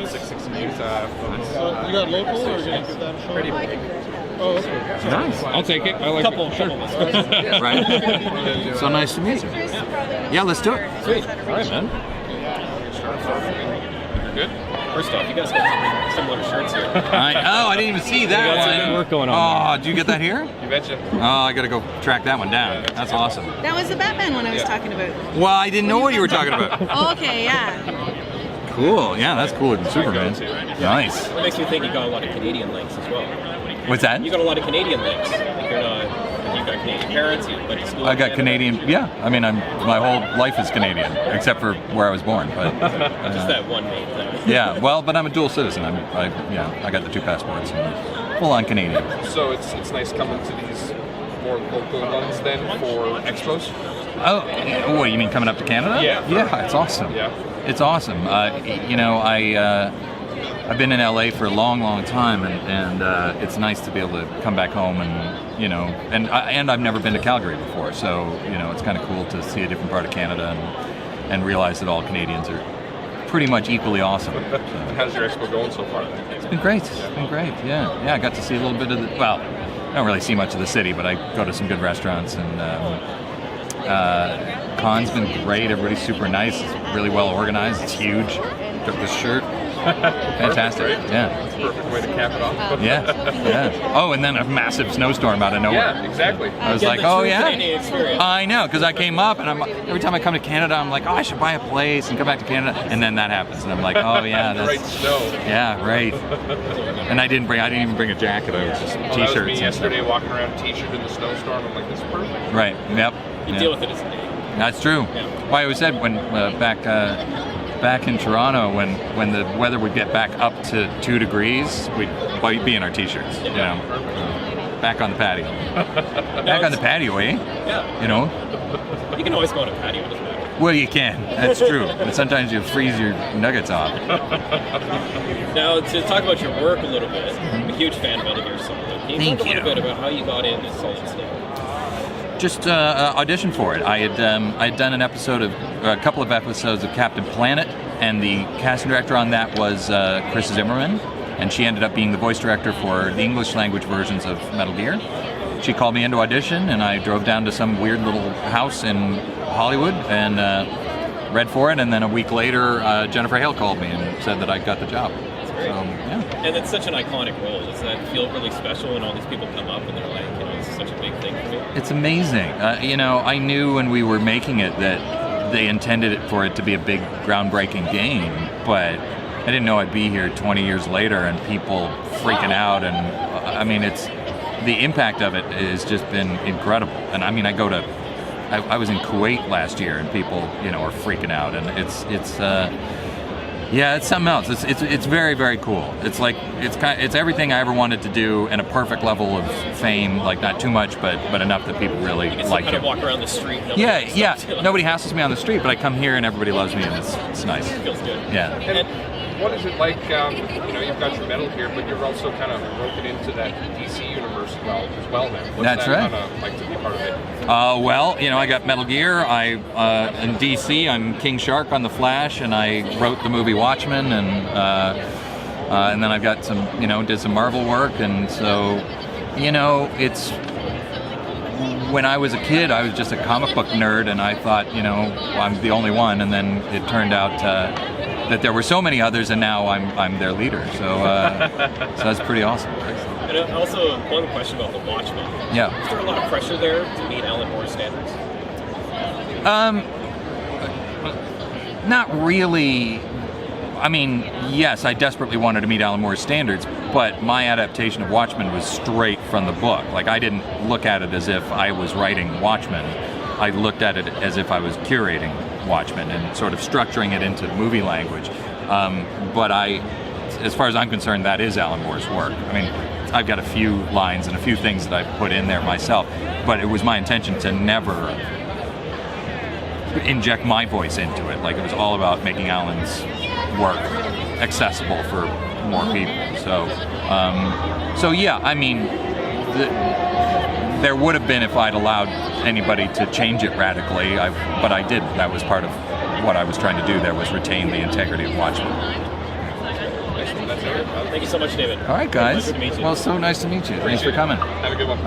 668. You got local, or are you going to give that a shot? Pretty Oh, okay. Nice. I'll take it. I like couple, it. Sure. Right. So nice to meet you. Yeah, let's do it. Sweet. All right, man. Good. First off, you guys got similar shirts here. I didn't even see that got some one. good work going on Oh, did you get that here? You betcha. Oh, I gotta go track that one down. That's awesome. That was the Batman one I was talking about. Well, I didn't know what you were talking about. Oh, okay, yeah. Cool. Yeah, that's cooler than Superman. Nice. It makes me think you got a lot of Canadian links as well. What's that? You got a lot of Canadian links. Like you're not. You got Canadian parents. You went to school. I got Canadian. Yeah, I mean, my whole life is Canadian, except for where I was born. But Just that one main thing. yeah, well, but I'm a dual citizen. I got the 2 passports. Full on Canadian. So it's nice coming to these more local ones then for expos? Oh, what, you mean coming up to Canada? Yeah. Yeah, it's awesome. Yeah. It's awesome. I've been in LA for a long, long time, and it's nice to be able to come back home and I've never been to Calgary before, so it's kind of cool to see a different part of Canada and realize that all Canadians are pretty much equally awesome. So. How's your expo going so far? It's been great. It's been great. Yeah. I got to see a little bit of I don't really see much of the city, but I go to some good restaurants, and con's been great. Everybody's super nice. It's really well organized. It's huge. Got this shirt. Fantastic. Perfect, right? Yeah. That's a perfect way to cap it off. Yeah. Oh, and then a massive snowstorm out of nowhere. Yeah, exactly. I was Get like, the oh true yeah. Canadian experience. I know, because I came up, and every time I come to Canada, I'm like, oh, I should buy a place and come back to Canada, and then that happens, and I'm like, oh yeah, The right snow. yeah, right. And I didn't even bring a jacket. I was just That was t-shirts. me and yesterday stuff. walking around t-shirt in the snowstorm. I'm like, this is perfect. Right. Yep. You Yeah. deal with it as a day. That's true. Yeah. Why I always said when back in Toronto, when the weather would get back up to 2 degrees, we'd be in our t-shirts. Back on the patio. Back on the patio, eh? Yeah. You can always go on a patio. It doesn't matter. Well, you can. That's true. But sometimes you freeze your nuggets off. Now, to talk about your work a little bit, I'm a huge fan of Metal Gear Solid. Can you Thank talk a little you. bit about how you got into Solid Snake? Just auditioned for it. I had done a couple of episodes of Captain Planet, and the casting director on that was Chris Zimmerman, and she ended up being the voice director for the English language versions of Metal Gear. She called me in to audition, and I drove down to some weird little house in Hollywood and read for it, and then a week later, Jennifer Hale called me and said that I got the job. That's great. Yeah. And it's such an iconic role. Does that feel really special when all these people come up and they're like, this is such a big thing for me? It's amazing. I knew when we were making it that they intended it for it to be a big, groundbreaking game, but I didn't know I'd be here 20 years later and people freaking out. And it's the impact of it has just been incredible. And I was in Kuwait last year, and people, are freaking out, and it's something else. It's very, very cool. It's like it's everything I ever wanted to do, and a perfect level of fame, like not too much, but enough that people really You can like kind it. of walk around the street. Yeah. Nobody hassles me on the street, but I come here and everybody loves me, and it's nice. It feels good. Yeah. And what is it like, you've got your Metal Gear, but you're also kind of broken into that DC universe as well then. What's That's that right. kind of like to be part of it? I got Metal Gear. In DC, I'm Kingshark on The Flash, and I wrote the movie Watchmen, and then I've got some, did some Marvel work, and so, it's. When I was a kid, I was just a comic book nerd, and I thought, I'm the only one, and then it turned out that there were so many others, and now I'm their leader. So that's pretty awesome. And also, one question about the Watchmen. Yeah. Is there a lot of pressure there to meet Alan Moore's standards? Not really. Yes, I desperately wanted to meet Alan Moore's standards, but my adaptation of Watchmen was straight from the book. Like, I didn't look at it as if I was writing Watchmen. I looked at it as if I was curating Watchmen and sort of structuring it into movie language. But as far as I'm concerned, that is Alan Moore's work. I've got a few lines and a few things that I've put in there myself, but it was my intention to never inject my voice into it. Like, it was all about making Alan's work accessible for more people. There would have been if I'd allowed anybody to change it radically, but I didn't. That was part of what I was trying to do there, was retain the integrity of Watchmen. this one. That's it. Thank you so much, David. All right, guys. Pleasure to meet you. Well, so nice to meet you. Thanks for coming. Have a good one.